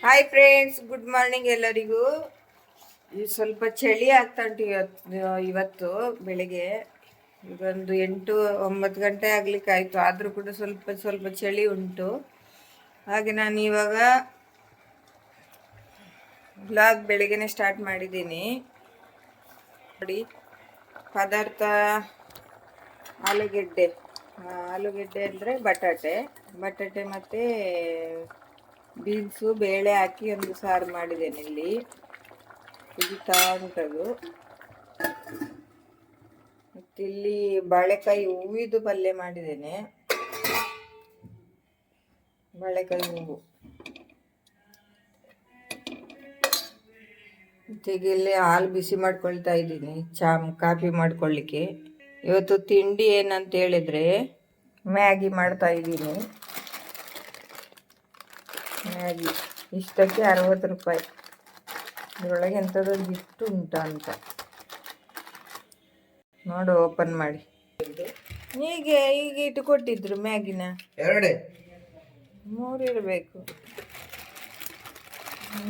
Hi friends, good morning ಎಲ್ಲರಿಗೂ. ಈ ಸ್ವಲ್ಪ ಚಳಿ ಆಗ್ತಾ ಉಂಟು ಇವತ್ತು ಬೆಳಿಗ್ಗೆ. ಈಗೊಂದು 8-9 ಗಂಟೆ ಆಗ್ಲಿಕ್ಕಾಯ್ತು, ಆದರೂ ಕೂಡ ಸ್ವಲ್ಪ ಸ್ವಲ್ಪ ಚಳಿ ಉಂಟು. ಹಾಗೆ ನಾನು ಇವಾಗ ಬ್ಲಾಗ್ ಬೆಳಿಗ್ಗೆನೆ ಸ್ಟಾರ್ಟ್ ಮಾಡಿದ್ದೀನಿ ನೋಡಿ. ಪದಾರ್ಥ ಆಲೂಗೆಡ್ಡೆ ಅಂದರೆ ಬಟಾಟೆ ಮತ್ತು ಬೀನ್ಸು ಬೇಳೆ ಹಾಕಿ ಒಂದು ಸಾರು ಮಾಡಿದ್ದೇನೆ. ಇಲ್ಲಿ ಕುದಿತಾ ಉಂಟದು. ಮತ್ತಿಲ್ಲಿ ಬಾಳೆಕಾಯಿ ಹೂವಿದು ಪಲ್ಯ ಮಾಡಿದ್ದೇನೆ, ಬಾಳೆಕಾಯಿ ಹೂವು. ಮತ್ತೀಗ ಇಲ್ಲಿ ಹಾಲು ಬಿಸಿ ಮಾಡ್ಕೊಳ್ತಾ ಇದ್ದೀನಿ, ಕಾಫಿ ಮಾಡ್ಕೊಳ್ಳಿಕ್ಕೆ. ಇವತ್ತು ತಿಂಡಿ ಏನಂತ ಹೇಳಿದ್ರೆ ಮ್ಯಾಗಿ ಮಾಡ್ತಾ ಇದ್ದೀನಿ. ಮ್ಯಾಗಿ ಇಷ್ಟಕ್ಕೆ 60 ರೂಪಾಯಿ. ಇದರೊಳಗೆ ಎಂಥದ್ದು ಗಿಫ್ಟ್ ಉಂಟಾ ಅಂತ ನೋಡು, ಓಪನ್ ಮಾಡಿ. ಹೀಗೆ ಇಟ್ಟು ಕೊಟ್ಟಿದ್ರು ಮ್ಯಾಗಿನ 3 ಇರಬೇಕು,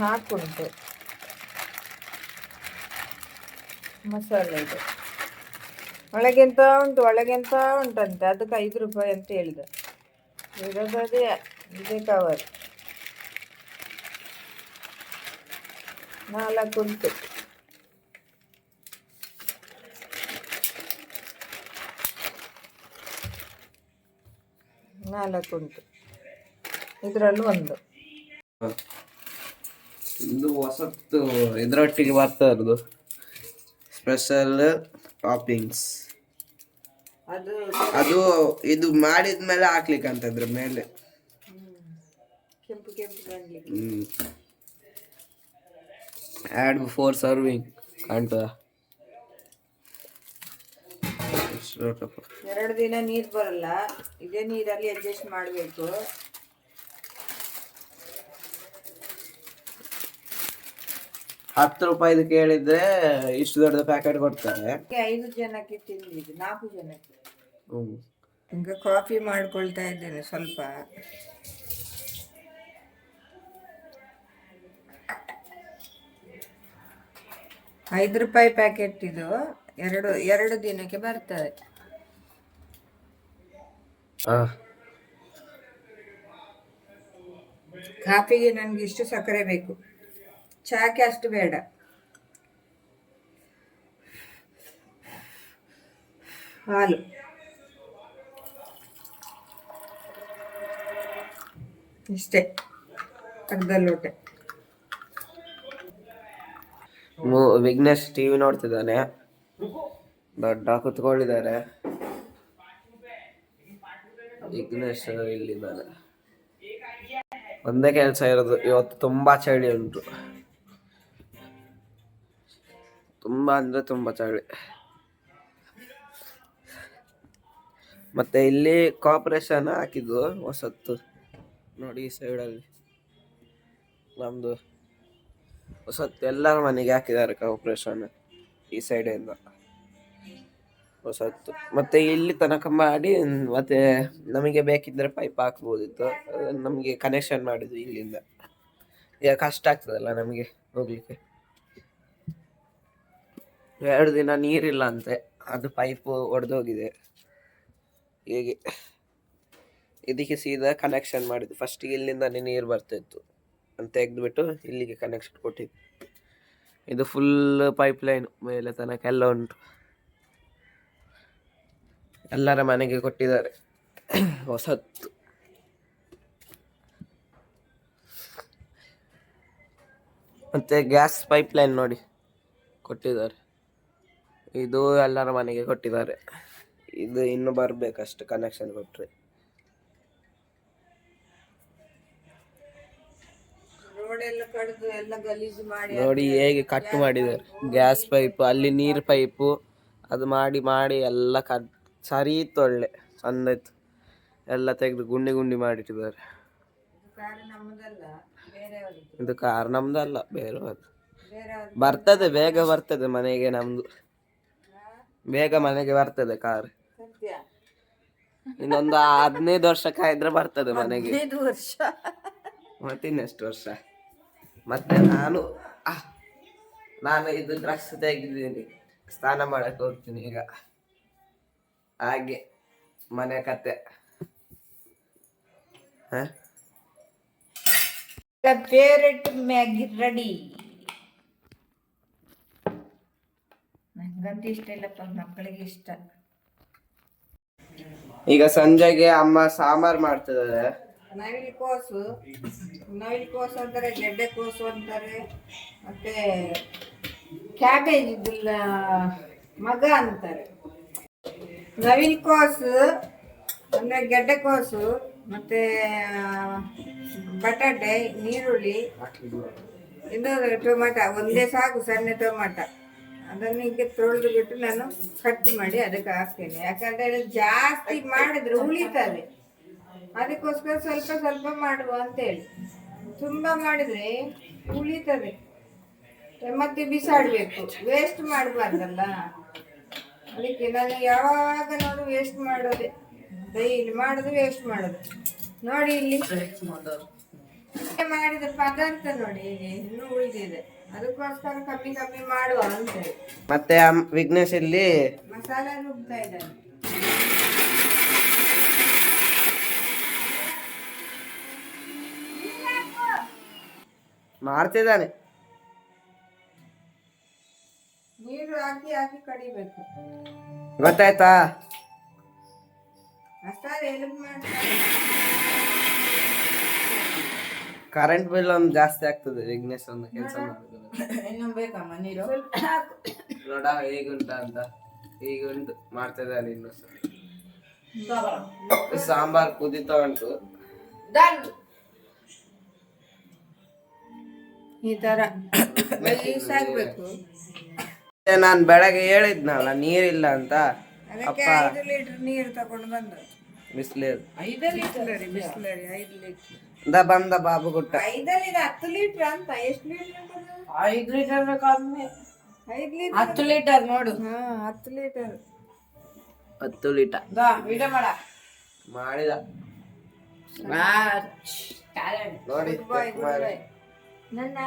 4 ಉಂಟು. ಮಸಾಲೆ ಇದೆ, ಒಳಗೆಂತ ಉಂಟಂತೆ. ಅದಕ್ಕೆ 5 ರೂಪಾಯಿ ಅಂತ ಹೇಳಿದೆ. ಇರೋದೇ ಇದೇ ಕವರ್ 4 ಉಂಟು. ಇದರಲ್ಲೂ ಒಂದು. ಇದು ಹೊಸತ್ತು ಇದರೊಟ್ಟಿಗೆ ಬರ್ತಾ ಇರೋದು ಸ್ಪೆಷಲ್ ಟಾಪಿಂಗ್ಸ್. ಅದು ಇದು ಮಾಡಿದ್ಮೇಲೆ ಹಾಕ್ಲಿಕ್ಕೆ ಅಂತ ಇದ್ರ ಮೇಲೆ ಕೆಂಪು ಆ್ಯಡ್ 4 ಸರ್ವಿಂಗ್ ಕಾಣ್ತದ. 2 ದಿನ ನೀರು ಬರಲ್ಲ, ಇದೇ ನೀರಲ್ಲಿ ಅಡ್ಜಸ್ಟ್ ಮಾಡಬೇಕು. ₹10 ಕೇಳಿದ್ರೆ ಇಷ್ಟು ದೊಡ್ಡ ಪ್ಯಾಕೆಟ್ ಕೊಡ್ತಾರೆ. 5 ಜನಕ್ಕೆ ತಿಂದಿದ್ದು, 4 ಜನಕ್ಕೆ. ಈಗ ಕಾಫಿ ಮಾಡ್ಕೊಳ್ತಾ ಇದ್ದೇನೆ ಸ್ವಲ್ಪ. ₹5 ಪ್ಯಾಕೆಟ್ ಇದು. 2 ದಿನಕ್ಕೆ ಬರ್ತದೆ. ಕಾಫಿಗೆ ನನಗೆ ಇಷ್ಟು ಸಕ್ಕರೆ ಬೇಕು, ಚಾಕ್ಕೆ ಅಷ್ಟು ಬೇಡ. ಹಾಲು ಇಷ್ಟೇ, ಅರ್ಧ ಲೋಟ. ವಿಘ್ನೇಶ್ ಟಿವಿ ನೋಡ್ತಿದ್ದಾನೆ, ದೊಡ್ಡ ಕುತ್ಕೊಂಡಿದ್ದಾರೆ. ವಿಘ್ನೇಶ್ ಇಲ್ಲಿದ್ದಾನೆ. ಒಂದೇ ಕೆಲಸ ಇರೋದು, ಇವತ್ತು ತುಂಬಾ ಚಳಿ ಉಂಟು, ತುಂಬಾ ಅಂದ್ರೆ ತುಂಬಾ ಚಳಿ. ಮತ್ತೆ ಇಲ್ಲಿ ಕಾಪರೇಷನ್ ಹಾಕಿದ್ದು ಹೊಸತ್ತು ನೋಡಿ. ಈ ಸೈಡಲ್ಲಿ ನಮ್ದು ಹೊಸತ್ತು ಎಲ್ಲರ ಮನೆಗೆ ಹಾಕಿದ್ದಾರೆ ಕಾಪರೇಷನ್, ಈ ಸೈಡಿಂದ ಹೊಸತ್ತು. ಮತ್ತೆ ಇಲ್ಲಿ ತನಕ ಮಾಡಿ ಮತ್ತೆ ನಮಗೆ ಬೇಕಿದ್ರೆ ಪೈಪ್ ಹಾಕ್ಬೋದಿತ್ತು, ನಮಗೆ ಕನೆಕ್ಷನ್ ಮಾಡಿದ್ವಿ ಇಲ್ಲಿಂದ. ಈಗ ಕಷ್ಟ ಆಗ್ತದಲ್ಲ ನಮಗೆ ಹೋಗ್ಲಿಕ್ಕೆ. 2 ದಿನ ನೀರಿಲ್ಲ ಅಂತೆ, ಅದು ಪೈಪ್ ಒಡೆದೋಗಿದೆ. ಹೀಗೆ ಇದಕ್ಕೆ ಸೀದಾ ಕನೆಕ್ಷನ್ ಮಾಡಿದ್ದು. ಫಸ್ಟಿಗೆ ಇಲ್ಲಿಂದಾನೇ ನೀರು ಬರ್ತಾಯಿತ್ತು ಅಂತ ತೆಗೆದುಬಿಟ್ಟು ಇಲ್ಲಿಗೆ ಕನೆಕ್ಷನ್ ಕೊಟ್ಟಿದ್ದು. ಇದು ಫುಲ್ ಪೈಪ್ ಲೈನ್ ಮೇಲೆ ತನಕ ಎಲ್ಲ ಉಂಟು, ಎಲ್ಲರ ಮನೆಗೆ ಕೊಟ್ಟಿದ್ದಾರೆ ಹೊಸತ್ತು. ಮತ್ತೆ ಗ್ಯಾಸ್ ಪೈಪ್ ಲೈನ್ ನೋಡಿ ಕೊಟ್ಟಿದ್ದಾರೆ, ಇದು ಎಲ್ಲರ ಮನೆಗೆ ಕೊಟ್ಟಿದ್ದಾರೆ. ಇದು ಇನ್ನು ಬರಬೇಕಷ್ಟು ಕನೆಕ್ಷನ್ ಕೊಟ್ಟರೆ. ನೋಡಿ ಹೇಗೆ ಕಟ್ ಮಾಡಿದ್ದಾರೆ ಗ್ಯಾಸ್ ಪೈಪ್, ಅಲ್ಲಿ ನೀರು ಪೈಪು, ಅದು ಮಾಡಿ ಮಾಡಿ ಎಲ್ಲ ಸರಿ ಇತ್ತು, ಒಳ್ಳೆ ಚಂದ ಇತ್ತು. ಎಲ್ಲ ತೆಗೆದು ಗುಂಡಿ ಗುಂಡಿ ಮಾಡಿಟ್ಟಿದ್ದಾರೆ. ಇದು ಕಾರ್ ನಮ್ದಲ್ಲ, ಬೇರೆ ಬರ್ತದೆ, ಬೇಗ ಬರ್ತದೆ ಮನೆಗೆ. ನಮ್ದು ಬೇಗ ಮನೆಗೆ ಬರ್ತದೆ ಕಾರ್. ಇನ್ನೊಂದು 15 ವರ್ಷ ಕಾಯ್ದ್ರೆ ಬರ್ತದೆ ಮನೆಗೆ. 15 ವರ್ಷ ಮತ್ತಿನ್ನೆಷ್ಟು ವರ್ಷ? ಮತ್ತೆ ನಾನು ಇದು ಡ್ರೆಸ್ ತೆಗೆದಿದ್ದೀನಿ, ಸ್ನಾನ ಮಾಡಕ್ಕೆ ಹೋಗ್ತೀನಿ ಈಗ. ಹಾಗೆ ಮನೆ ಕತೆ. Favourite Maggi ready. ನಂಗಂತೂ ಇಷ್ಟ ಇಲ್ಲಪ್ಪ, ಮಕ್ಕಳಿಗೆ ಇಷ್ಟ. ಈಗ ಸಂಜೆಗೆ ಅಮ್ಮ ಸಾಂಬಾರ್ ಮಾಡ್ತಿದ್ದಾರೆ. ನವಿಲು ಕೋಸು ಅಂತಾರೆ, ಗೆಡ್ಡೆ ಕೋಸು ಅಂತಾರೆ, ಮತ್ತೆ ಕ್ಯಾಬೇಜ್ ಇದಿಲ್ಲ ಮಗ ಅಂತಾರೆ. ನವಿಲು ಕೋಸು ಅಂದ್ರೆ ಗೆಡ್ಡೆ ಕೋಸು, ಮತ್ತೆ ಬಟಾಟೆ, ನೀರುಳ್ಳಿ, ಇನ್ನು ಟೊಮಾಟ ಒಂದೇ ಸಾಕು, ಸಣ್ಣ ಟೊಮಾಟ. ಅದನ್ನು ಹೀಗೆ ತೊಳೆದು ಬಿಟ್ಟು ನಾನು ಕಟ್ ಮಾಡಿ ಅದಕ್ಕೆ ಹಾಕ್ತೇನೆ. ಯಾಕಂದ್ರೆ ಜಾಸ್ತಿ ಮಾಡಿದ್ರೆ ಉಳಿತದೆ, ಅದಕ್ಕೋಸ್ಕರ ಸ್ವಲ್ಪ ಸ್ವಲ್ಪ ಮಾಡುವ ಅಂತೇಳಿ. ತುಂಬ ಮಾಡಿದ್ರೆ ಉಳಿತದೆ, ಮತ್ತೆ ಬಿಸಾಡಬೇಕು, ವೇಸ್ಟ್ ಮಾಡಬಾರ್ದಲ್ಲ. ಅದಕ್ಕೆ ನಾನು ಯಾವಾಗ ನೋಡು ವೇಸ್ಟ್ ಮಾಡೋದೆ, ಡೈಲಿ ಮಾಡೋದು ವೇಸ್ಟ್ ಮಾಡೋದು. ನೋಡಿ ಇಲ್ಲಿ ಮಾಡಿದ ಪದಾರ್ಥ ನೋಡಿ ಹೀಗೆ ಇನ್ನೂ ಉಳಿದಿದೆ, ಅದಕ್ಕೋಸ್ಕರ ಕಮ್ಮಿ ಮಾಡುವ ಅಂತೇಳಿ. ಮತ್ತೆ ವಿಘ್ನೇಶ್ ಇಲ್ಲಿ ಮಸಾಲೆ ರುಬ್ತಾ ಇದ್ದಾನೆ. ಮಾಡ್ತಿದ್ದಾನೆ. ನೀರು ಹಾಕಿ ಕಡಿಬೇಕು, ಗೊತ್ತಾಯ್ತಾ? ಮಸಾಲೆ ಎಲ್ಪ್ ಮಾಡ್ತಾರೆ. ಕರೆಂಟ್ ಬಿಲ್ ಒಂದು ಜಾಸ್ತಿ ಆಗ್ತದೆ ವಿಘ್ನೇಶ್ ಒಂದು ಕೆಲಸ ಮಾಡಿದ್ರೆ. ಇನ್ನು ಬೇಕಮ್ಮ ನೀರು? ನೋಡ ಹೇಗುಂಟ ಅಂತ. ಈಗ ಉಂಟು, ಮಾಡ್ತಾ ಇದ್ದಾನೆ. ಇನ್ನು ಸಾಂಬಾರ್ ಕುದಿತಾ ಉಂಟು. ಈ ತರ ಸಾಕ್ಬೇಕು. ನಾನು ಬೆಳಗ್ಗೆ ಹೇಳಿದ್ನಲ್ಲ ನೀರಿಲ್ಲ ಅಂತ, ಅದಕ್ಕೆ 5 ಲೀಟರ್ ನೀರು ತಗೊಂಡು ಬಂದ. ಬಿಸ್ಲೇರು 5 ಲೀಟರ್ ಬಿಸ್ಲರಿ 5 ಲೀಟರ್ ಬಂದ ಬಾಬು ಗುಟ್ಟ. 5 10 ಲೀಟರ್ ಅಂತ. ಎಷ್ಟು ಲೀಟರ್? 5 ಲೀಟರ್ ಕಮ್ಮಿ. 5 ಲೀಟರ್ 10 ಲೀಟರ್ ನೋಡು. 10 ಲೀಟರ್ 10 ಲೀಟರ್ ವಿಡಿಯೋ ಮಾಡ ಮಾಡಿದ ನೋಡಿ. ನನ್ನ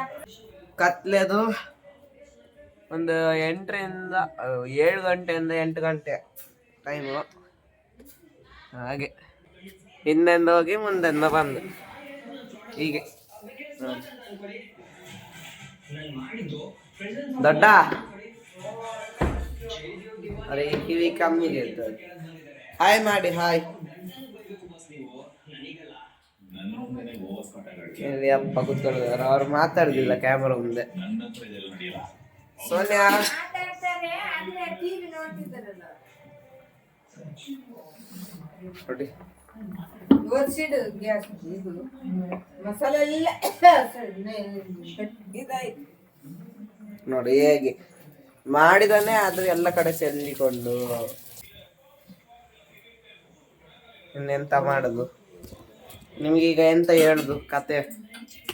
ಕತ್ಲೆದು ಒಂದು 7 ಗಂಟೆಯಿಂದ 8 ಗಂಟೆ ಟೈಮು. ಹಾಗೆ ಹಿಂದೆಂದ ಹೋಗಿ ಮುಂದೆಂದ ಬಂದು ಹೀಗೆ. ದೊಡ್ಡ ಅರೆ ಕಿವಿ ಕಮ್ಮಿಗೆ ಇರ್ತದೆ. ಹಾಯ್ ಮಾಡಿ, ಹಾಯ್. ಇಲ್ಲಿ ಅಪ್ಪ ಕೂತ್ಕೊಂಡಿದ್ದಾರೆ, ಅವ್ರು ಮಾತಾಡುದಿಲ್ಲ ಕ್ಯಾಮರಾ ಮುಂದೆ. ಸೋನಿಯಾ ನೋಡಿ, ಓದಿಸಿಡು ಗ್ಯಾಸ್. ಇದು ಮಸಾಲೆ ಎಲ್ಲ ಇದಾಯ್ತು ನೋಡಿ ಹೇಗೆ ಮಾಡಿದಾನೆ. ಆದ್ರೆ ಎಲ್ಲ ಕಡೆ ಚೆಲ್ಲಿಕೊಂಡು ಇನ್ನೆಂತ ಮಾಡುದು. ನಿಮ್ಗೀಗ ಎಂತ ಹೇಳುದು ಕತೆ,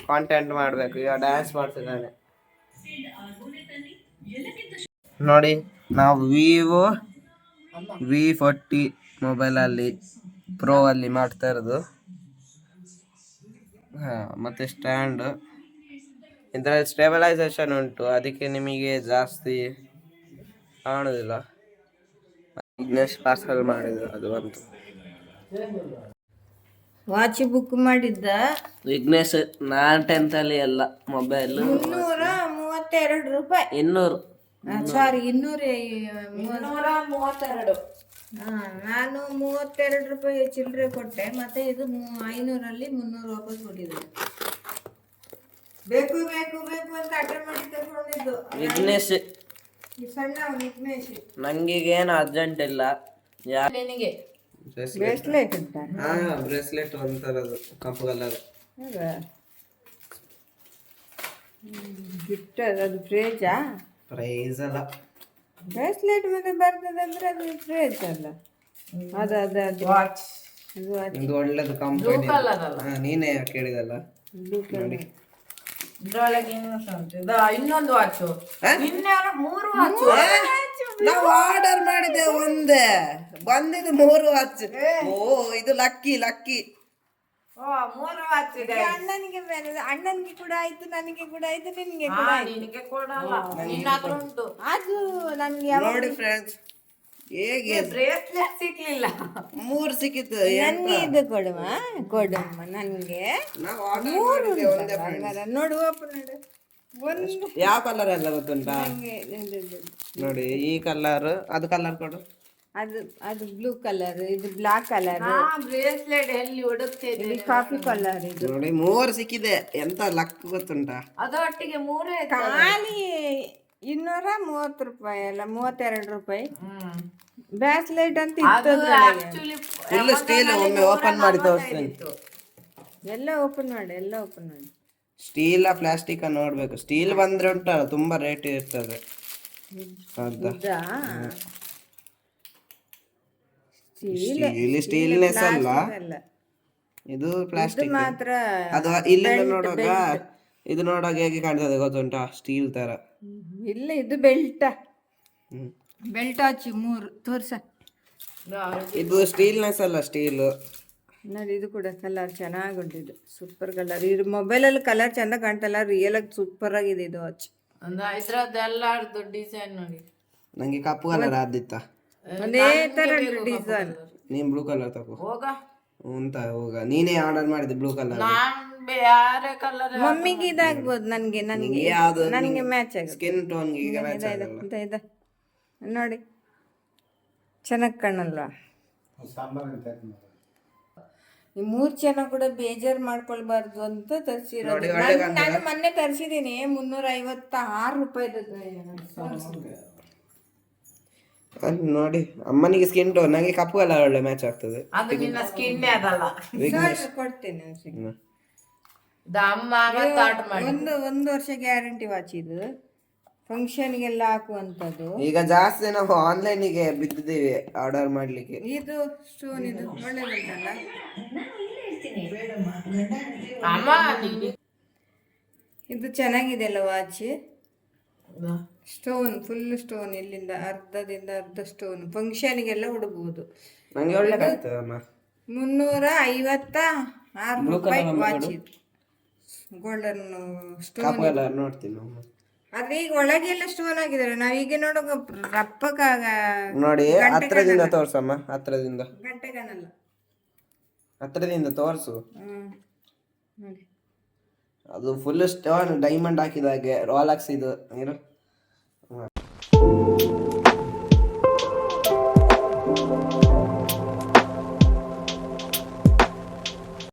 ಕಾಂಟೆಂಟ್ ಮಾಡ್ಬೇಕು. ಈಗ ಡ್ಯಾನ್ಸ್ ಮಾಡ್ತಿದ್ದಾನೆ ನೋಡಿ. ನಾವು ವಿವೋ V40 ಮೊಬೈಲಲ್ಲಿ ಪ್ರೋ ಅಲ್ಲಿ ಮಾಡ್ತಾ ಇರೋದು. ಮತ್ತೆ ಸ್ಟ್ಯಾಂಡ್, ಇದರಲ್ಲಿ ಸ್ಟೇಬಲೈಸೇಷನ್ ಉಂಟು, ಅದಕ್ಕೆ ನಿಮಗೆ ಜಾಸ್ತಿ ಕಾಣುದಿಲ್ಲ. ವಿಘ್ನೇಶ್ ಪಾರ್ಸಲ್ ಮಾಡಿದ್ರು, ಅದು ಬಂತು. ವಾಚ್ ಬುಕ್ ಮಾಡಿದ್ದ ವಿಘ್ನೇಶ್. ನಾನು 10th ಅಲ್ಲಿ ಎಲ್ಲ ಮೊಬೈಲ್ 232 ರೂಪಾಯಿ. 200 ಸಾರಿ 232. ನಾನು 32 ರೂಪಾಯಿ ಚಿಲ್ಲರೆ ಕೊಟ್ಟೆ. ಮತ್ತೆ ಇದು 500 300 ವಾಪಸ್ ಕೊಟ್ಟಿದ್ದಾರೆ. ಬೇಕು ಬೇಕು ಬೇಕು ಅಂತ ಅಟೆಂಡ್ ಮಾಡಿ ತಗೊಂಡಿದ್ದು ವಿಘ್ನೇಶ್. ಸಣ್ಣ ವಿಘ್ನೇಶ್. ನಂಗೀಗ ಏನು ಅರ್ಜೆಂಟ್ ಇಲ್ಲ. ನಿನಗೆ ಬ್ರೇಸ್ಲೆಟ್ ಅಂತ. ಬ್ರೇಸ್ಲೆಟ್ ಒಂಥರದು ಕಪ್ಪು ಕಲರ್. ಗಿಫ್ಟ್ ಅದು ಪ್ರೈಜಾ? ಪ್ರೈಸ್ ಅಲ್ಲ, ಬ್ರೇಸ್ಲೆಟ್ ಮತ್ತೆ ಬರ್ತದೆ ಅಂದ್ರೆ ಅದು ಪ್ರೈಸ್ ಅಲ್ಲ. ಅದು ಅದು ಅದು ವಾಚ್ ಅದು ವಾಚ್ ಇದು ಒಳ್ಳೇದು ಕಂಪನಿ. ನೀನೇ ಕೇಳಿದಲ್ಲ. ನೋಡಿ ಇದ್ರೊಳಗೆ ಇನ್ನೊಂದು ವಾಚು. ನಿನ್ನೆ 3 ವಾಚು ನಾವು ಆರ್ಡರ್ ಮಾಡಿದೆ, ಒಂದೇ ಬಂದಿದ್ದು 3 ವಾಚ್. ಓ ಇದು ಲಕ್ಕಿ ಲಕ್ಕಿ. ಓ 3 ವಾಚ್ guys. ಅಣ್ಣನಿಗೆ ಬೇರೆ, ಅಣ್ಣನಿಗೆ ಕೂಡ ಆಯ್ತು, ನನಗೆ ಕೂಡ ಆಯ್ತು, ನಿನ್ಗೆ ಹಾ, ಕೂಡ ಆಯ್ತು. ನಿನಗೆ ಕೊಡಲ್ಲ, ನಿನ್ನ ಹತ್ರ ಉಂಟು. ಅದು ನನ್ಗೆ ಯಾವಾಗ ನೋಡಿ ಫ್ರೆಂಡ್ಸ್ ಹೇಗೆ ಬ್ರೇಸ್ಲೆಟ್ ಸಿಕ್ಲಿಲ್ಲ. 3 ಸಿಕ್ಕಿತ್ತು. ನನ್ಗೆ ಇದು ಕೊಡಮ್ಮ ನನ್ಗೆ. ನಾವು ಆರ್ಡರ್ ಮಾಡಿದ್ದೆ ಒಂದೇ friends. ಹಂಗಾರೆ ನೋಡು ಓಪನ್ ಮಾಡು. ಒಂದು ಯಾವ ಕಲರ್ ಎಲ್ಲ ಗೊತ್ತುಂಟಾ? ನಂಗೆ ಇದು. ನೋಡಿ ಈ ಕಲರ್, ಅದು ಕಲರ್ ಕೊಡು. ಅದು ಬ್ಲೂ ಕಲರ್, ಇದು ಬ್ಲಾಕ್ ಕಲರ್, ಹಾ, ಬ್ರೇಸ್ಲೆಟ್ ಎಲ್ಲಿ ಹುಡುಕ್ತಿದ್ದೆ. ಇದು ಕಾಫಿ ಕಲರ್, ಇದು ನೋಡಿ 3 ಸಿಕ್ಕಿದೆ. ಎಂತ ಲಕ್ ಗೊತ್ತುಂಟಾ? ಅದೊಟ್ಟಿಗೆ 3 ಖಾಲಿ 230 ರೂಪಾಯಿ ಅಲ್ಲ 32 ರೂಪಾಯಿ ಬ್ಯಾಸ್ಲೈಟ್ ಅಂತ ಇತ್ತು. Actually full steel. ಒಮ್ಮೆ ಓಪನ್ ಮಾಡಿ ತೋರಿಸ್ತೇನೆ. ಎಲ್ಲ ಓಪನ್ ಮಾಡಿ. ಸ್ಟೀಲ್ ಪ್ಲಾಸ್ಟಿಕ್ ನೋಡ್ಬೇಕು. ಸ್ಟೀಲ್ ಬಂದ್ರೆ ಉಂಟಲ್ಲ ತುಂಬಾ ರೇಟ್ ಇರ್ತದೆ. ಹೌದಾ? ಸ್ಟೀಲ್ನೆಸ್ ಅಲ್ಲ, ಇದು ಪ್ಲಾಸ್ಟಿಕ್ ಮಾತ್ರ ಅದು. ಇಲ್ಲಿಂದ ನೋಡುವಾಗ ಇದು ನೋಡುವಾಗ ಹೇಗೆ ಕಾಣ್ತದೆ ಗೊತ್ತುಂಟಾ? ಸ್ಟೀಲ್ ತರ. ಇಲ್ಲ, ಇದು ಬೆಲ್ಟ. ಹಚ್ಚಿ 3 ತೋರ್ಸ. ಇದು ಸ್ಟೀಲ್ನೆಸ್ ಅಲ್ಲ, ಸ್ಟೀಲ್. ನೋಡಿ ಇದು ಕೂಡ ಕಲರ್ ಚೆನ್ನಾಗುಂಟು. ಇದು ಸೂಪರ್ ಕಲರ್. ಇದು ಮೊಬೈಲಲ್ಲಿ ಕಲರ್ ಚಂದ ಕಾಣ್ತಲ್ಲ, ರಿಯಲ್ ಆಗಿ ಸೂಪರ್ ಆಗಿದೆ ಇದು ವಾಚ್. ಇದ್ರದ್ದೆಲ್ಲ ಡಿಸೈನ್ ನೋಡಿ. ನಂಗೆ ಕಪ್ಪು ಕಲರ್ ಆದಿತ್ತ. ಒಂದೇ ತರ ಡಿಸೈನ್. ನೀನ್ ಬ್ಲೂ ಕಲರ್ ತಗೋ. ಹೋಗ ಅಂತ ಹೋಗ. ನೀನೇ ಆರ್ಡರ್ ಮಾಡಿದೆ ಬ್ಲೂ ಕಲರ್. ನಾನ್ ಬೇರೆ ಕಲರ್. ಮಮ್ಮಿಗೆ ಇದಾಗ್ಬೋದು, ನನಗೆ ಯಾವ್ದು ನನಗೆ ಮ್ಯಾಚ್ ಆಗುತ್ತೆ. ಸ್ಕಿನ್ ಟೋನ್ ಗೆ ಮ್ಯಾಚ್ ಆಗಲ್ಲ. ಇದೆ ನೋಡಿ, ಚೆನ್ನಾಗಿ ಕಾಣಲ್ವಾ? ಈ 3 ಜನ ಕೂಡ ಬೇಜಾರು ಮಾಡ್ಕೊಳ್ಬಾರ್ದು ಅಂತ ತರಿಸಿರೋದು. ನಾನು ಮೊನ್ನೆ ತರಿಸಿದ್ದೀನಿ 356 ರೂಪಾಯಿದು. ನೋಡಿ ಅಮ್ಮನಿಗೆ ಸ್ಕಿನ್ ಟೋನ್, ನಂಗೆ ಕಪ್ಪು ಕಲರ್ ಒಳ್ಳೆ ಮ್ಯಾಚ್ ಆಗ್ತದೆ. ಅದು ನಿನ್ನ ಸ್ಕಿನ್ ಅದಲ್ಲ. ಕೊಡ್ತೇನೆ ಅಮ್ಮ ಸ್ಟಾರ್ಟ್ ಮಾಡಿ. ಒಂದು ವರ್ಷ ಗ್ಯಾರಂಟಿ ವಾಚ್ ಇದು. ಫಂಕ್ಷನ್ಗೆಲ್ಲ ಹಾಕುವಂಥದ್ದು. ಈಗ ಜಾಸ್ತಿ ನಾವು ಆನ್ಲೈನಿಗೆ ಬಿದ್ದಿದ್ದೀವಿ ಆರ್ಡರ್ ಮಾಡ್ಲಿಕ್ಕೆ. ಇದು ಸ್ಟೋನ್, ಇದು ಒಳ್ಳೆದುಂಟಲ್ಲ. ಅಮ್ಮ ಇದು ಚೆನ್ನಾಗಿದೆ ಅಲ್ಲ ವಾಚ್. ಸ್ಟೋನ್, ಫುಲ್ ಸ್ಟೋನ್, ಇಲ್ಲಿಂದ ಅರ್ಧದಿಂದ ಅರ್ಧ ಸ್ಟೋನ್. ಫಂಕ್ಷನ್ಗೆಲ್ಲ ಉಡಬಹುದು. ನಂಗೆ ಒಳ್ಳೆ ಕಾಣ್ತದೆ ಅಮ್ಮ. 356 ರೂಪಾಯಿ ವಾಚ್ ಇದು. Golden stone. ಕಪ್ಪು ಕಲರ್ ನೋಡ್ತೀನಿ ಅಮ್ಮ. ಆದ್ರೆ ಈಗ ಒಳಗೆಲ್ಲ ಸ್ಟೋನ್ ಆಗಿದ್ದಾರೆ. ನಾವೀಗ ನೋಡುವ ರಪ್ಪಕ್ಕಾಗ ನೋಡಿ ಹತ್ರದಿಂದ ತೋರ್ಸಮ್ಮ. ಹತ್ರದಿಂದ ಗಂಟೆ ಕಾಣಲ್ಲ. ಹತ್ರದಿಂದ ತೋರ್ಸು. ನೋಡಿ ಅದು ಫುಲ್ ಸ್ಟೋನ್, ಡೈಮಂಡ್ ಹಾಕಿದಾಗೆ. ರೋಲಾಕ್ಸ್ ಇದು.